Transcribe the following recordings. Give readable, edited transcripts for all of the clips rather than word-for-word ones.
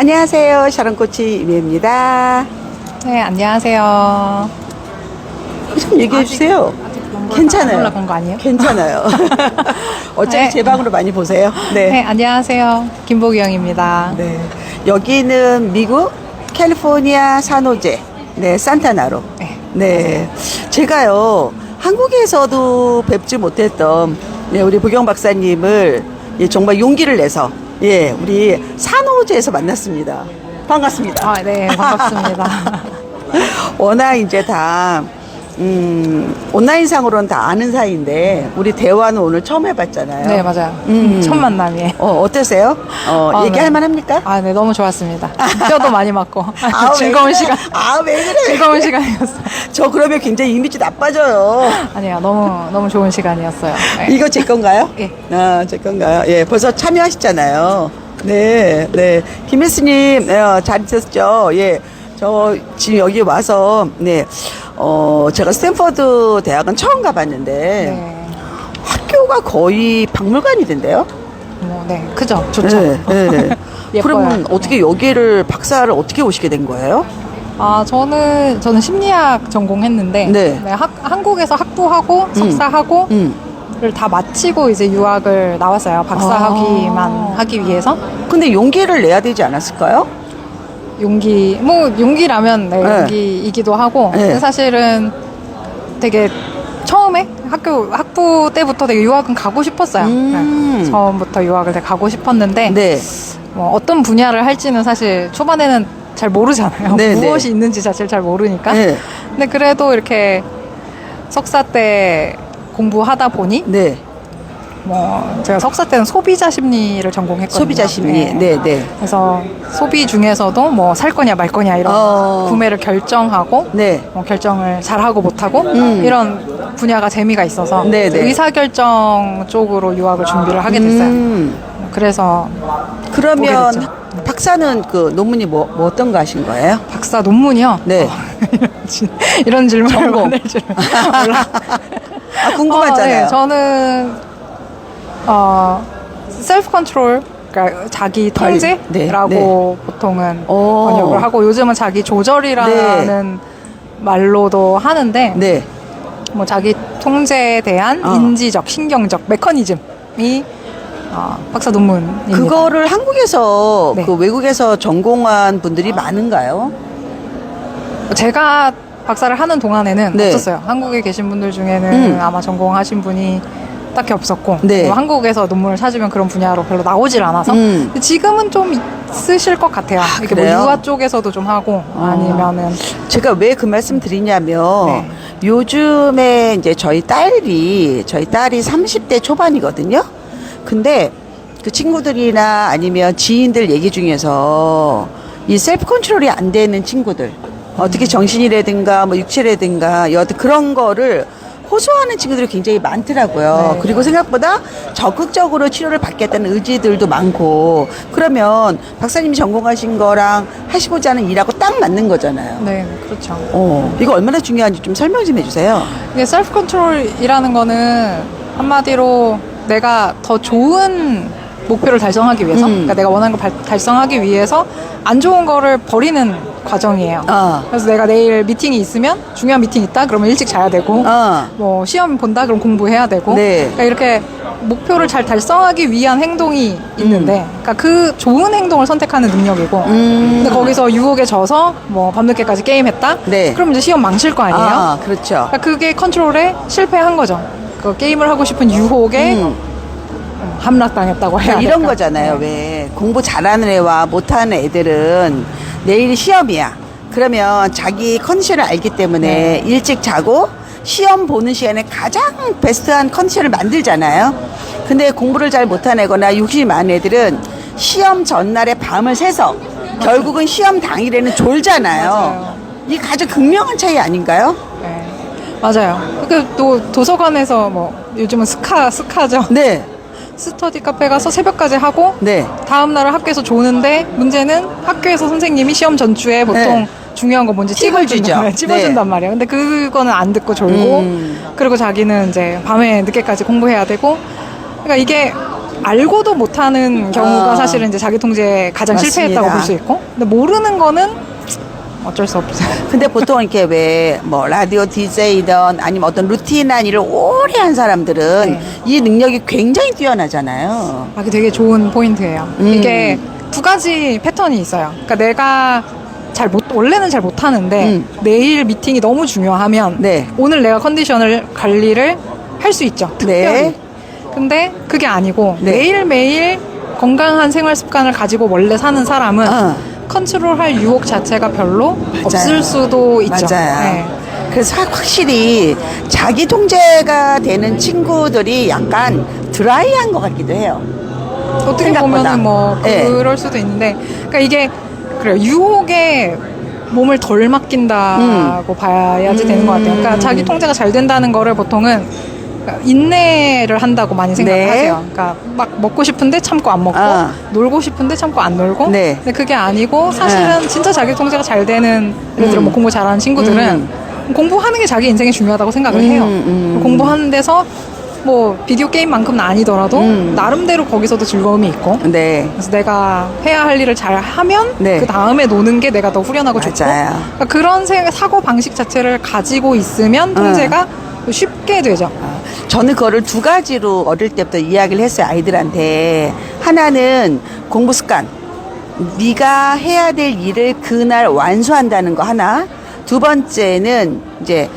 안녕하세요. 샤론코치 이미입니다. 네, 안녕하세요. 좀 얘기해 주세요. 괜찮아요. 올라간 거 아니에요? 괜찮아요. 어차피 네. 제 방으로 많이 보세요. 네, 안녕하세요. 김보경입니다. 네. 여기는 미국 캘리포니아 산호제, 네, 산타나로. 네. 네. 제가요, 한국에서도 뵙지 못했던 우리 보경 박사님을 정말 용기를 내서 우리 산호제에서 만났습니다. 반갑습니다. 네, 반갑습니다. 워낙 이제 다 온라인상으로는 다 아는 사이인데 우리 대화는 오늘 처음 해봤잖아요. 네, 맞아요. 첫 만남이에요. 어떠세요? 얘기할 네. 만합니까? 네, 너무 좋았습니다. 뼈도 많이 맞고. 즐거운 왜 그래? 시간. 왜 그래? 즐거운 시간이었어요. 저 그러면 굉장히 이미지 나빠져요. 아니요, 너무 좋은 시간이었어요. 네. 이거 제 건가요? 예. 제 건가요? 벌써 참여하셨잖아요. 네. 김혜수님, 잘 있었죠? 저 지금 여기 와서, 제가 스탠퍼드 대학은 처음 가봤는데, 네. 학교가 거의 박물관이던데요? 네, 그죠? 좋죠. 네. 예뻐요. 그러면 어떻게 여기를 박사를 어떻게 오시게 된 거예요? 저는 심리학 전공했는데, 네. 한국에서 학부하고 석사하고, 를 다 마치고 이제 유학을 나왔어요. 박사 학위만 하기 위해서. 근데 용기를 내야 되지 않았을까요? 용기라면 네. 용기이기도 하고. 네. 근데 사실은 되게 처음에 학부 때부터 되게 유학은 가고 싶었어요. 네. 처음부터 유학을 되게 가고 싶었는데, 네. 어떤 분야를 할지는 사실 초반에는 잘 모르잖아요. 네, 무엇이 있는지 자체를 잘 모르니까. 네. 근데 그래도 이렇게 석사 때 공부하다 보니, 네. 제가 석사 때는 소비자 심리를 전공했거든요. 소비자 심리. 네. 그래서 소비 중에서도 살 거냐 말 거냐 이런 구매를 결정하고, 네. 결정을 잘하고 못하고 이런 분야가 재미가 있어서 네. 의사결정 쪽으로 유학을 준비를 하게 됐어요. 그래서 그러면 오게 됐죠. 박사는 그 논문이 뭐 어떤 거 하신 거예요? 박사 논문이요? 네. 이런 질문을 전공. 받을 줄 몰라. 궁금하잖아요. 네, 저는 셀프 컨트롤, 그러니까 자기 통제라고 보통은 번역을 하고, 요즘은 자기 조절이라는 말로도 하는데, 네. 자기 통제에 대한 인지적, 신경적 메커니즘이 박사 논문입니다. 그거를 한국에서 네. 그 외국에서 전공한 분들이 많은가요? 제가 박사를 하는 동안에는 네. 없었어요. 한국에 계신 분들 중에는 아마 전공하신 분이 딱히 없었고, 네. 한국에서 논문을 찾으면 그런 분야로 별로 나오질 않아서. 근데 지금은 좀 있으실 것 같아요. 이렇게 그래요? 유아 쪽에서도 좀 하고, 아니면은. 제가 왜 그 말씀 드리냐면 네. 요즘에 이제 저희 딸이 30대 초반이거든요. 근데 그 친구들이나 아니면 지인들 얘기 중에서 이 셀프 컨트롤이 안 되는 친구들, 어떻게 정신이라든가 육체라든가 여하튼 그런 거를 호소하는 친구들이 굉장히 많더라고요. 네. 그리고 생각보다 적극적으로 치료를 받겠다는 의지들도 많고, 그러면 박사님이 전공하신 거랑 하시고자 하는 일하고 딱 맞는 거잖아요. 네, 그렇죠. 이거 얼마나 중요한지 좀 설명 좀 해주세요. 이게 셀프 컨트롤이라는 거는 한마디로 내가 더 좋은 목표를 달성하기 위해서, 그러니까 내가 원하는 걸 달성하기 위해서 안 좋은 거를 버리는 과정이에요. 그래서 내가 내일 미팅이 있으면, 중요한 미팅 있다 그러면 일찍 자야 되고, 시험 본다 그럼 공부해야 되고, 네. 그러니까 이렇게 목표를 잘 달성하기 위한 행동이 있는데, 그러니까 그 좋은 행동을 선택하는 능력이고, 근데 거기서 유혹에 져서 밤늦게까지 게임했다. 네. 그럼 이제 시험 망칠 거 아니에요. 그렇죠. 그러니까 그게 컨트롤에 실패한 거죠. 그 게임을 하고 싶은 유혹에 함락당했다고 해야 이런 될까? 거잖아요. 왜 공부 잘하는 애와 못하는 애들은 내일이 시험이야. 그러면 자기 컨디션을 알기 때문에 일찍 자고 시험 보는 시간에 가장 베스트한 컨디션을 만들잖아요. 근데 공부를 잘 못하는 애거나 욕심이 많은 애들은 시험 전날에 밤을 새서 결국은 시험 당일에는 졸잖아요. 맞아요. 이 가장 극명한 차이 아닌가요? 네. 맞아요. 또 도서관에서 요즘은 스카죠. 네. 스터디 카페 가서 새벽까지 하고, 네. 다음 날은 학교에서 조는데, 문제는 학교에서 선생님이 시험 전주에 보통 중요한 거 뭔지 팁을 주죠. 찝어준단 말이에요. 근데 그거는 안 듣고 졸고, 그리고 자기는 이제 밤에 늦게까지 공부해야 되고, 그러니까 이게 알고도 못하는 경우가 사실은 이제 자기 통제에 가장 맞습니다. 실패했다고 볼 수 있고, 근데 모르는 거는 어쩔 수 없어요. 근데 보통 이렇게 왜 뭐 라디오 DJ든 아니면 어떤 루틴한 일을 오래 한 사람들은 네. 이 능력이 굉장히 뛰어나잖아요. 아, 그게 되게 좋은 포인트예요. 이게 두 가지 패턴이 있어요. 그러니까 내가 원래는 잘 못하는데 내일 미팅이 너무 중요하면 네. 오늘 내가 컨디션을 관리를 할 수 있죠. 특별히. 네. 근데 그게 아니고 네. 매일매일 건강한 생활 습관을 가지고 원래 사는 사람은 컨트롤할 유혹 자체가 별로 없을 수도 있죠. 맞아요. 네. 그래서 확실히 자기 통제가 되는 친구들이 약간 드라이한 것 같기도 해요. 어떻게 생각보다. 보면은 뭐 네. 그럴 수도 있는데, 그러니까 이게 그래요. 유혹에 몸을 덜 맡긴다고 봐야지 되는 것 같아요. 그러니까 자기 통제가 잘 된다는 거를 보통은 그러니까 인내를 한다고 많이 생각을 네. 하세요. 그러니까 막 먹고 싶은데 참고 안 먹고, 놀고 싶은데 참고 안 놀고. 네. 근데 그게 아니고 사실은 진짜 자기 통제가 잘 되는, 예를 들어 뭐 공부 잘하는 친구들은 공부하는 게 자기 인생에 중요하다고 생각을 해요. 공부하는 데서 뭐 비디오 게임만큼은 아니더라도 나름대로 거기서도 즐거움이 있고. 네. 그래서 내가 해야 할 일을 잘 하면 네. 그 다음에 노는 게 내가 더 후련하고 좋고. 맞아요. 그러니까 그런 사고 방식 자체를 가지고 있으면 통제가 쉽게 되죠. 저는 그거를 두 가지로 어릴 때부터 이야기를 했어요, 아이들한테. 하나는 공부 습관. 네가 해야 될 일을 그날 완수한다는 거 하나. 두 번째는 이제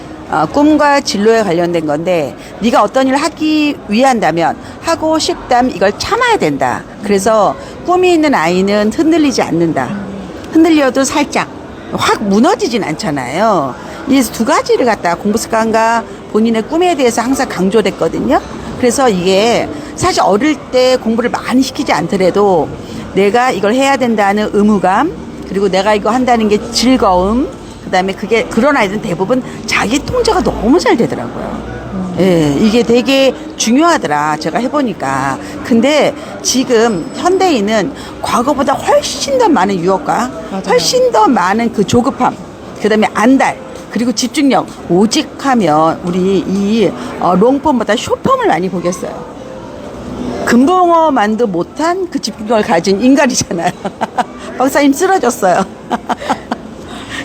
꿈과 진로에 관련된 건데, 네가 어떤 일을 하기 위한다면, 하고 싶다면 이걸 참아야 된다. 그래서 꿈이 있는 아이는 흔들리지 않는다. 흔들려도 살짝 확 무너지진 않잖아요. 이 두 가지를 갖다가 공부 습관과 본인의 꿈에 대해서 항상 강조됐거든요. 그래서 이게 사실 어릴 때 공부를 많이 시키지 않더라도 내가 이걸 해야 된다는 의무감, 그리고 내가 이거 한다는 게 즐거움, 그다음에 그게 그런 아이들은 대부분 자기 통제가 너무 잘 되더라고요. 예, 이게 되게 중요하더라. 제가 해보니까. 근데 지금 현대인은 과거보다 훨씬 더 많은 유혹과 맞아요. 훨씬 더 많은 그 조급함, 그다음에 안달, 그리고 집중력, 오직 하면 우리 이 롱폼보다 숏폼을 많이 보겠어요. 금붕어만도 못한 그 집중력을 가진 인간이잖아요. 박사님 쓰러졌어요.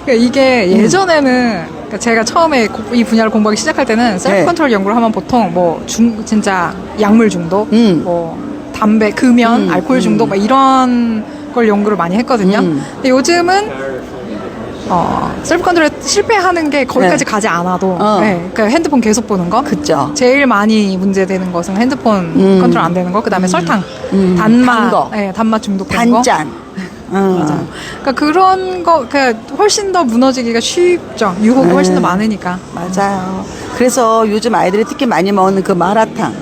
그러니까 이게 예전에는, 그러니까 제가 처음에 이 분야를 공부하기 시작할 때는 셀프 컨트롤 연구를 하면 보통 뭐 진짜 약물 중독, 뭐 담배, 금연, 알코올 중독 막 이런 걸 연구를 많이 했거든요. 근데 요즘은 셀프 컨트롤에 실패하는 게 거기까지 네. 가지 않아도 그러니까 핸드폰 계속 보는 거. 그죠. 제일 많이 문제되는 것은 핸드폰 컨트롤 안 되는 거. 그다음에 설탕, 단 단맛, 거. 단맛 중독된 거. 단짠. 맞아요. 그러니까 그런 거, 훨씬 더 무너지기가 쉽죠. 유혹이 훨씬 더 많으니까. 맞아요. 그래서 요즘 아이들이 특히 많이 먹는 그 마라탕.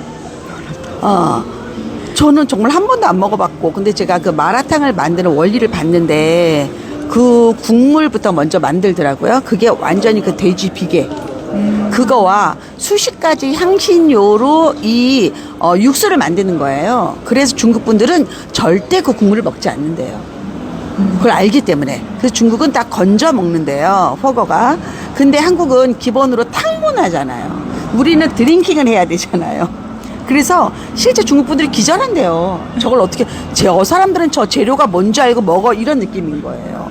저는 정말 한 번도 안 먹어봤고, 근데 제가 그 마라탕을 만드는 원리를 봤는데, 그 국물부터 먼저 만들더라고요. 그게 완전히 그 돼지 비계. 그거와 수십 가지 향신료로 이 육수를 만드는 거예요. 그래서 중국 분들은 절대 그 국물을 먹지 않는데요. 그걸 알기 때문에. 그래서 중국은 다 건져 먹는데요, 허거가. 근데 한국은 기본으로 탕문화잖아요. 우리는 드링킹을 해야 되잖아요. 그래서 실제 중국 분들이 기절한대요. 저걸 어떻게, 저 사람들은 저 재료가 뭔지 알고 먹어, 이런 느낌인 거예요.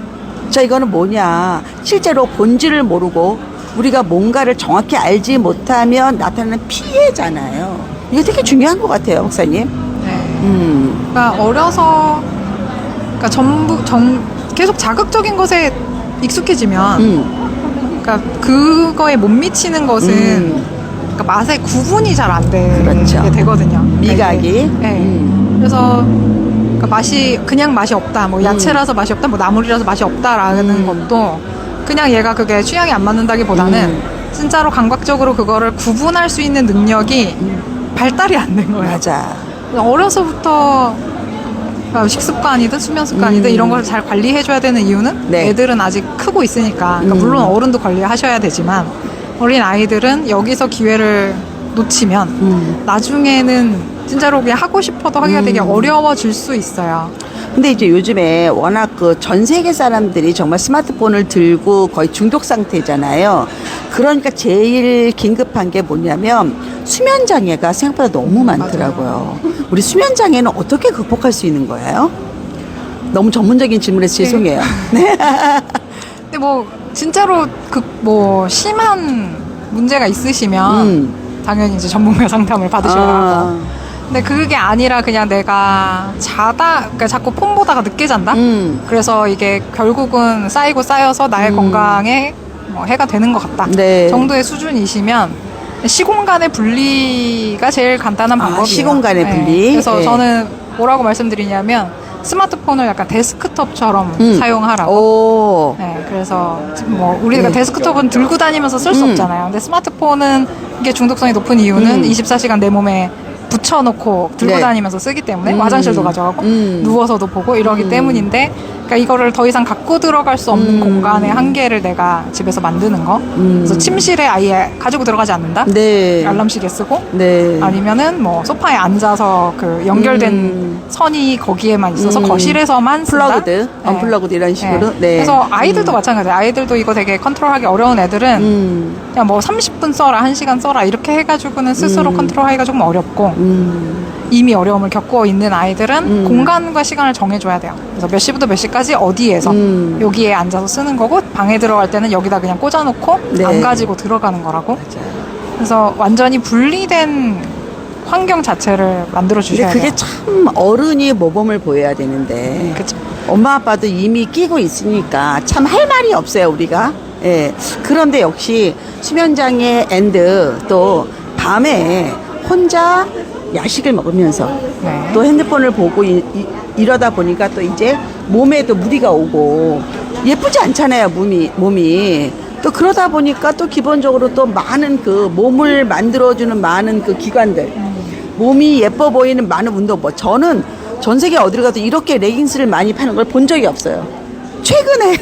자, 이거는 뭐냐. 실제로 본질을 모르고 우리가 뭔가를 정확히 알지 못하면 나타나는 피해잖아요. 이게 되게 중요한 것 같아요, 목사님. 네. 그러니까 어려서, 그러니까 계속 자극적인 것에 익숙해지면, 그러니까 그거에 못 미치는 것은, 그러니까 맛의 구분이 잘 안 되게 그렇죠. 되거든요. 미각이. 네. 그래서 그러니까 그냥 맛이 없다, 뭐 야채라서 맛이 없다, 뭐 나물이라서 맛이 없다라는 것도 그냥 얘가 그게 취향이 안 맞는다기보다는 진짜로 감각적으로 그거를 구분할 수 있는 능력이 발달이 안 된 거예요. 맞아. 어려서부터 식습관이든 수면 습관이든 이런 걸 잘 관리해줘야 되는 이유는 네. 애들은 아직 크고 있으니까. 그러니까 물론 어른도 관리하셔야 되지만 어린 아이들은 여기서 기회를 놓치면 나중에는 진짜로 그냥 하고 싶어도 하기가 되게 어려워질 수 있어요. 근데 이제 요즘에 워낙 그 전 세계 사람들이 정말 스마트폰을 들고 거의 중독 상태잖아요. 그러니까 제일 긴급한 게 뭐냐면 수면 장애가 생각보다 너무 많더라고요. 우리 수면 장애는 어떻게 극복할 수 있는 거예요? 너무 전문적인 질문에서 죄송해요. 네. 근데 뭐 진짜로 뭐 심한 문제가 있으시면 당연히 이제 전문가 상담을 받으셔야 하고. 근데 그게 아니라 그냥 내가 그러니까 자꾸 폰 보다가 늦게 잔다? 그래서 이게 결국은 쌓이고 쌓여서 나의 건강에 뭐 해가 되는 것 같다. 네. 정도의 수준이시면 시공간의 분리가 제일 간단한 방법이에요. 시공간의 분리. 그래서 네. 저는 뭐라고 말씀드리냐면 스마트폰을 약간 데스크톱처럼 사용하라고. 오. 네, 그래서 뭐 우리가 네. 데스크톱은 들고 다니면서 쓸 수 없잖아요. 근데 스마트폰은 이게 중독성이 높은 이유는 24시간 내 몸에 붙여놓고 들고 네. 다니면서 쓰기 때문에 화장실도 가져가고 누워서도 보고 이러기 때문인데, 그러니까 이거를 더 이상 갖고 들어갈 수 없는 공간의 한계를 내가 집에서 만드는 거. 그래서 침실에 아예 가지고 들어가지 않는다. 네. 알람 시계 쓰고. 네. 아니면은 뭐 소파에 앉아서 그 연결된 선이 거기에만 있어서 거실에서만 쓴다. 플러그드, 언플러그드 이런 식으로. 네. 그래서 아이들도 마찬가지예요. 아이들도 이거 되게 컨트롤하기 어려운 애들은 그냥 뭐 30분 써라, 1시간 써라 이렇게 해가지고는 스스로 컨트롤하기가 조금 어렵고, 이미 어려움을 겪고 있는 아이들은 공간과 시간을 정해줘야 돼요. 그래서 몇 시부터 몇 시까지 어디에서 여기에 앉아서 쓰는 거고, 방에 들어갈 때는 여기다 그냥 꽂아놓고 네. 안 가지고 들어가는 거라고. 그래서 완전히 분리된 환경 자체를 만들어 근데 주셔야 그게 돼요. 참 어른이 모범을 보여야 되는데. 그쵸. 엄마 아빠도 이미 끼고 있으니까 참 할 말이 없어요, 우리가. 예. 그런데 역시 수면장애 앤드 또 밤에 혼자 야식을 먹으면서 네. 또 핸드폰을 보고 이러다 보니까 또 이제 몸에도 무리가 오고 예쁘지 않잖아요, 몸이. 또 그러다 보니까 또 기본적으로 또 많은 그 몸을 만들어주는 많은 그 기관들, 몸이 예뻐 보이는 많은 운동법. 저는 전 세계 어디를 가도 이렇게 레깅스를 많이 파는 걸 본 적이 없어요. 최근에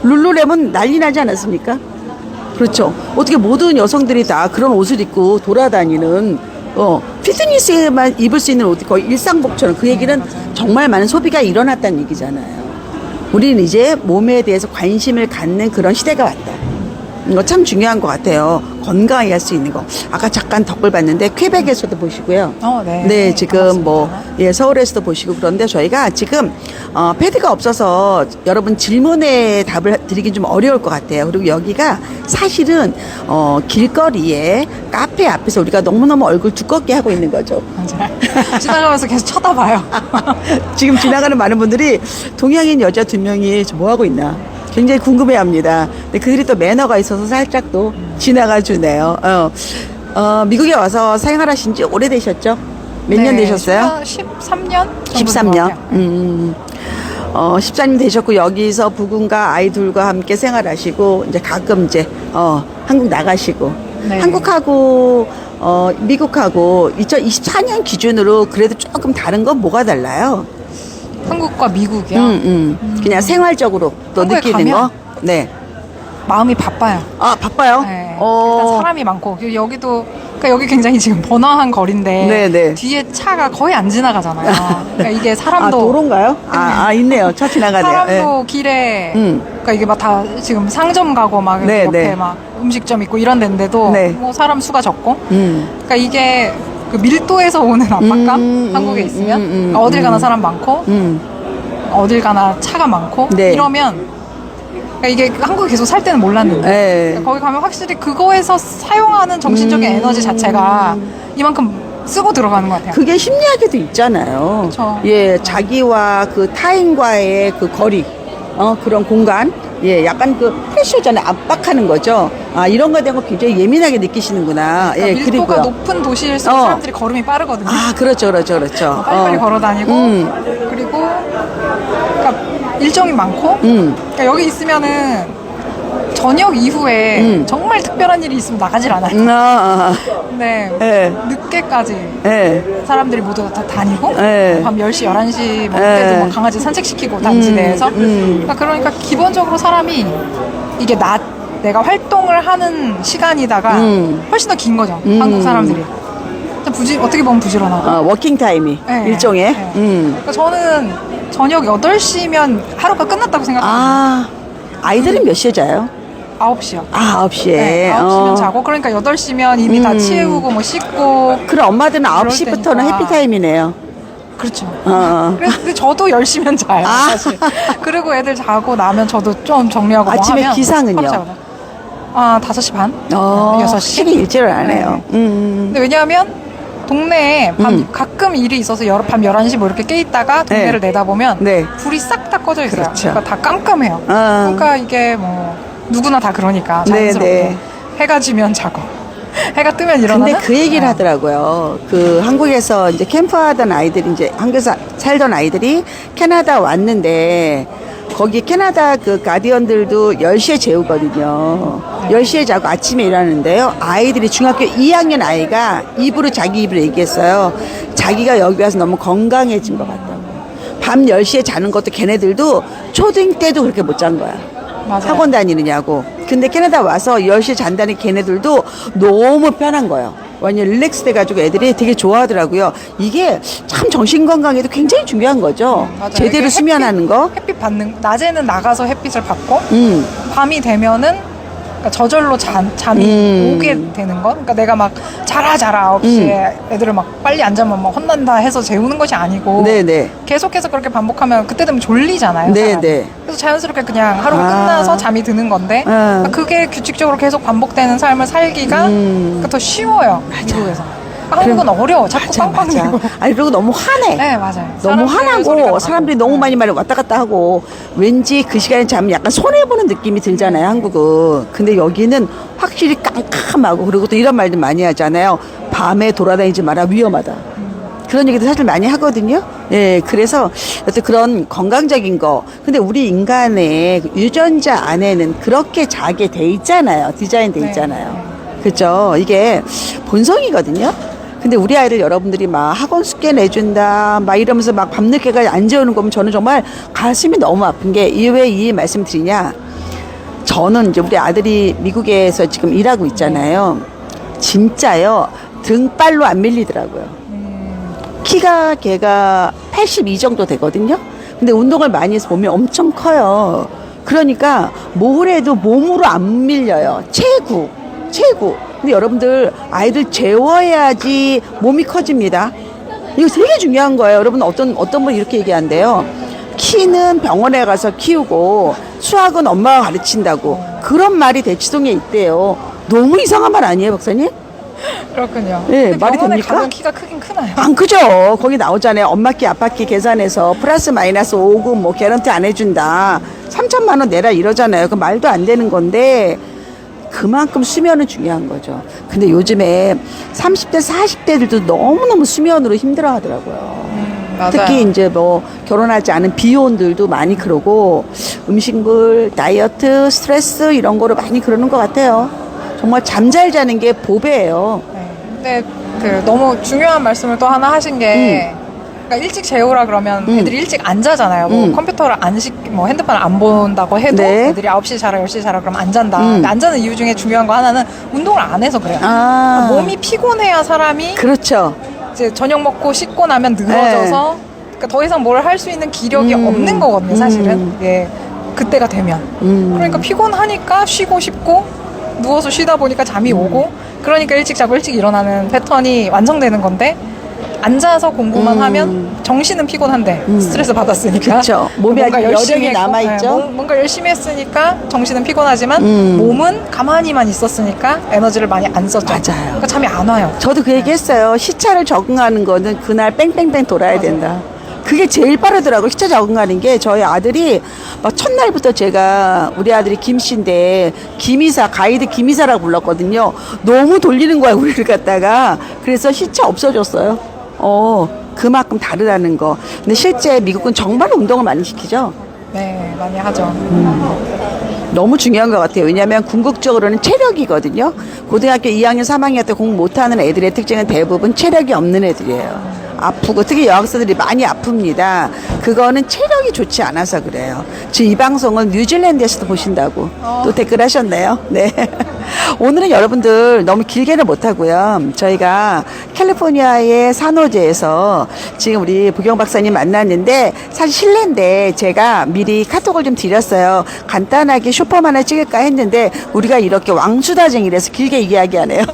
룰루렘은 난리 나지 않았습니까? 그렇죠. 어떻게 모든 여성들이 다 그런 옷을 입고 돌아다니는, 피트니스에만 입을 수 있는 옷이 거의 일상복처럼, 그 얘기는 정말 많은 소비가 일어났다는 얘기잖아요. 우리는 이제 몸에 대해서 관심을 갖는 그런 시대가 왔다. 이거 참 중요한 것 같아요. 건강하게 할 수 있는 거. 아까 잠깐 덕을 봤는데 퀘벡에서도 보시고요. 네. 네, 지금 뭐 서울에서도 보시고. 그런데 저희가 지금 패드가 없어서 여러분 질문에 답을 드리긴 좀 어려울 것 같아요. 그리고 여기가 사실은 길거리에 카페 앞에서 우리가 너무너무 얼굴 두껍게 하고 있는 거죠. 맞아요. 지나가면서 계속 쳐다봐요. 지금 지나가는 많은 분들이 동양인 여자 2명이 뭐 하고 있나 굉장히 궁금해합니다. 근데 그들이 또 매너가 있어서 살짝 또 지나가 주네요. 미국에 와서 생활하신 지 오래되셨죠? 몇 년 되셨어요? 13년? 13년. 14년 되셨고, 여기서 부군과 아이들과 함께 생활하시고, 이제 가끔 이제, 한국 나가시고, 네. 한국하고, 미국하고 2024년 기준으로 그래도 조금 다른 건 뭐가 달라요? 한국과 미국이요. 그냥 생활적으로 또 한국에 느끼는 가면 거? 네. 마음이 바빠요. 아, 바빠요? 네. 일단 사람이 많고, 그리고 여기도, 그러니까 여기 굉장히 지금 번화한 거리인데, 네네. 뒤에 차가 거의 안 지나가잖아요. 그러니까 이게 사람도. 도로인가요? 있네요. 차 지나가네요. 사람도 길에, 그러니까 이게 막 다 지금 상점 가고 막 여기 네, 옆에 네. 막 음식점 있고 이런 데인데도 네. 뭐 사람 수가 적고, 그러니까 이게 그 밀도에서 오는 압박감? 한국에 있으면 어딜 가나 사람 많고, 어딜 가나 차가 많고, 네. 이러면 그러니까 이게 한국에 계속 살 때는 몰랐는데 네. 그러니까 거기 가면 확실히 그거에서 사용하는 정신적인 에너지 자체가 이만큼 쓰고 들어가는 것 같아요. 그게 심리학에도 있잖아요. 그쵸. 예, 자기와 그 타인과의 그 거리, 그런 공간, 예, 약간 그 프레셔잖아요. 압박하는 거죠. 이런 거에 대한 거 굉장히 예민하게 느끼시는구나. 그러니까 예, 밀도가 그리고요. 높은 도시일수록 사람들이 걸음이 빠르거든요. 그렇죠. 빨리빨리 걸어 다니고 그리고 그러니까 일정이 많고 그러니까 여기 있으면은 저녁 이후에 정말 특별한 일이 있으면 나가질 않아요. 근데 예. 늦게까지 예. 사람들이 모두 다 다니고 예. 밤 10시, 11시 뭐 예. 때도 막 강아지 산책시키고 단지 내에서 그러니까 기본적으로 사람이 이게 내가 활동을 하는 시간이다가 훨씬 더 긴 거죠. 한국 사람들이. 어떻게 보면 부지런하고. 워킹 타임이 네. 일종의. 네. 그러니까 저는 저녁 8시면 하루가 끝났다고 생각합니다. 아이들은 몇 시에 자요? 9시요. 아, 9시에. 네, 9시면 자고, 그러니까 8시면 이미 다 치우고, 뭐 씻고. 그럼 엄마들은 그럴 9시부터는 때니까. 해피타임이네요. 그렇죠. 어. 근데 저도 10시면 자요, 아. 사실. 그리고 애들 자고 나면 저도 좀 정리하고 뭐 아침에 하면 기상은요? 하루 자거든요. 아, 5시 반? 6시? 확실히 일찍을 안 해요. 근데 왜냐하면 동네에 가끔 일이 있어서 밤 11시 뭐 이렇게 깨 있다가 동네를 네. 내다보면 네. 불이 싹 다 꺼져 있어요. 그렇죠. 그러니까 다 깜깜해요. 그러니까 이게 뭐 누구나 다 그러니까 자연스럽게 네. 해가 지면 자고 해가 뜨면 일어나는. 근데 그 얘기를 하더라고요. 그 한국에서 이제 캠프하던 아이들이 이제 한국에서 살던 아이들이 캐나다 왔는데 거기 캐나다 그 가디언들도 10시에 재우거든요. 10시에 자고 아침에 일하는데요. 아이들이 중학교 2학년 아이가 입으로 자기 입으로 얘기했어요. 자기가 여기 와서 너무 건강해진 것 같다고. 밤 10시에 자는 것도 걔네들도 초등 때도 그렇게 못 잔 거야. 맞아요. 학원 다니느냐고. 근데 캐나다 와서 10시에 잔다는 걔네들도 너무 편한 거예요. 완전 릴렉스 돼가지고 애들이 되게 좋아하더라고요. 이게 참 정신건강에도 굉장히 중요한 거죠. 맞아요. 제대로 이게 수면하는 거. 햇빛 받는, 낮에는 나가서 햇빛을 받고 음. 밤이 되면은 그러니까 저절로 잠이 오게 되는 거. 그러니까 내가 막 자라 9시에 애들을 막 빨리 안 자면 막 혼난다 해서 재우는 것이 아니고 네네. 계속해서 그렇게 반복하면 그때 되면 졸리잖아요. 네네. 사람이. 그래서 자연스럽게 그냥 하루가 아. 끝나서 잠이 드는 건데 그러니까 그게 규칙적으로 계속 반복되는 삶을 살기가 그러니까 더 쉬워요. 미국에서. 한국은 어려워. 자꾸 빵빵대고. 아니 그리고 너무 화내. 네, 맞아요. 너무 사람들 소리가 화나고 나고. 사람들이 너무 많이 왔다 갔다 하고 왠지 그 시간에 자면 약간 손해보는 느낌이 들잖아요, 한국은. 근데 여기는 확실히 깜깜하고 그리고 또 이런 말들 많이 하잖아요. 밤에 돌아다니지 마라, 위험하다. 그런 얘기도 사실 많이 하거든요. 예, 그래서 어떤 그런 건강적인 거. 근데 우리 인간의 유전자 안에는 그렇게 자게 돼 있잖아요. 디자인 돼 있잖아요. 그죠? 이게 본성이거든요. 근데 우리 아이들 여러분들이 막 학원 숙제 내준다 막 이러면서 막 밤늦게까지 안 재우는 거 보면 저는 정말 가슴이 너무 아픈 게 왜 이 말씀 드리냐. 저는 이제 우리 아들이 미국에서 지금 일하고 있잖아요. 진짜요. 등발로 안 밀리더라고요. 키가 걔가 82 정도 되거든요. 근데 운동을 많이 해서 몸이 엄청 커요. 그러니까 뭘 해도 몸으로 안 밀려요. 최고. 근데 여러분들 아이들 재워야지 몸이 커집니다. 이거 되게 중요한 거예요. 여러분 어떤 분 이렇게 얘기한대요. 키는 병원에 가서 키우고 수학은 엄마가 가르친다고. 그런 말이 대치동에 있대요. 너무 이상한 말 아니에요, 박사님? 그렇군요. 네, 근데 말이 병원에 됩니까? 가면 키가 크긴 크나요? 안 크죠. 거기 나오잖아요. 엄마 키, 아빠 키 계산해서 플러스 마이너스 5고 뭐 개런티 안 해준다. 3천만 원 내라 이러잖아요. 그 말도 안 되는 건데 그만큼 수면은 중요한 거죠. 근데 요즘에 30대, 40대들도 너무너무 수면으로 힘들어 하더라고요. 맞아요. 특히 이제 뭐 결혼하지 않은 비혼들도 많이 그러고 음식물, 다이어트, 스트레스 이런 거로 많이 그러는 것 같아요. 정말 잠 잘 자는 게 보배예요. 네. 근데 그 너무 중요한 말씀을 또 하나 하신 게 그러니까 일찍 재우라 그러면 애들이 일찍 안 자잖아요. 뭐 컴퓨터를 뭐 핸드폰을 안 본다고 해도 네. 애들이 9시 자라 10시 자라 그러면 안 잔다. 근데 안 자는 이유 중에 중요한 거 하나는 운동을 안 해서 그래요. 아. 몸이 피곤해야 사람이 그렇죠. 이제 저녁 먹고 씻고 나면 늘어져서 그러니까 더 이상 뭘 할 수 있는 기력이 없는 거거든요, 사실은. 예. 그때가 되면. 그러니까 피곤하니까 쉬고 싶고 누워서 쉬다 보니까 잠이 오고 그러니까 일찍 자고 일찍 일어나는 패턴이 완성되는 건데 앉아서 공부만 하면 정신은 피곤한데 스트레스 받았으니까 그쵸. 몸이 뭔가 아직 열심히 여력이 했고, 남아있죠? 뭔가 열심히 했으니까 정신은 피곤하지만 몸은 가만히만 있었으니까 에너지를 많이 안 썼죠. 맞아요. 그러니까 잠이 안 와요. 저도 그 얘기 했어요. 시차를 적응하는 거는 그날 뺑뺑뺑 돌아야 된다. 그게 제일 빠르더라고요. 시차 적응하는 게. 저희 아들이 막 첫날부터 제가 우리 아들이 김씨인데 김이사, 가이드 김이사라고 불렀거든요. 너무 돌리는 거야, 우리를 갖다가. 그래서 시차 없어졌어요. 그만큼 다르다는 거. 근데 실제 미국은 정말 운동을 많이 시키죠. 네, 많이 하죠. 너무 중요한 것 같아요. 왜냐하면 궁극적으로는 체력이거든요. 고등학교 2학년, 3학년 때 공부 못하는 애들의 특징은 대부분 체력이 없는 애들이에요. 아프고 특히 여학생들이 많이 아픕니다. 그거는 체력이 좋지 않아서 그래요. 지금 이 방송은 뉴질랜드에서도 보신다고 또 댓글 하셨네요. 네. 오늘은 여러분들 너무 길게는 못하고요. 저희가 캘리포니아의 산호제에서 지금 우리 부경 박사님 만났는데 사실 실내인데 제가 미리 카톡을 좀 드렸어요. 간단하게 쇼폼 하나 찍을까 했는데 우리가 이렇게 왕수다쟁이라서 길게 이야기하네요.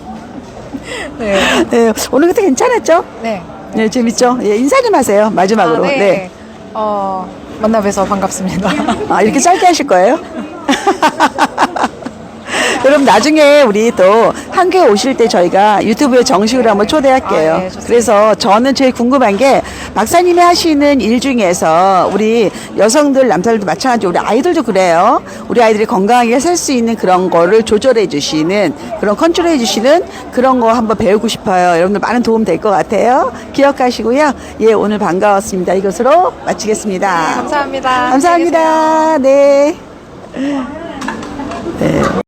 네. 네, 오늘 그때 괜찮았죠? 네. 네, 재밌죠? 예, 인사 좀 하세요. 마지막으로. 네. 네. 만나 뵈서 반갑습니다. 아, 이렇게 짧게 하실 거예요? 그럼 나중에 우리 또 한국에 오실 때 저희가 유튜브에 정식으로 한번 초대할게요. 아, 네, 좋습니다. 그래서 저는 제일 궁금한 게 박사님이 하시는 일 중에서 우리 여성들, 남자들도 마찬가지로 우리 아이들도 그래요. 우리 아이들이 건강하게 살 수 있는 그런 거를 조절해 주시는 그런 컨트롤해 주시는 그런 거 한번 배우고 싶어요. 여러분들 많은 도움 될 것 같아요. 기억하시고요. 예, 오늘 반가웠습니다. 이것으로 마치겠습니다. 감사합니다. 감사합니다. 네. 네.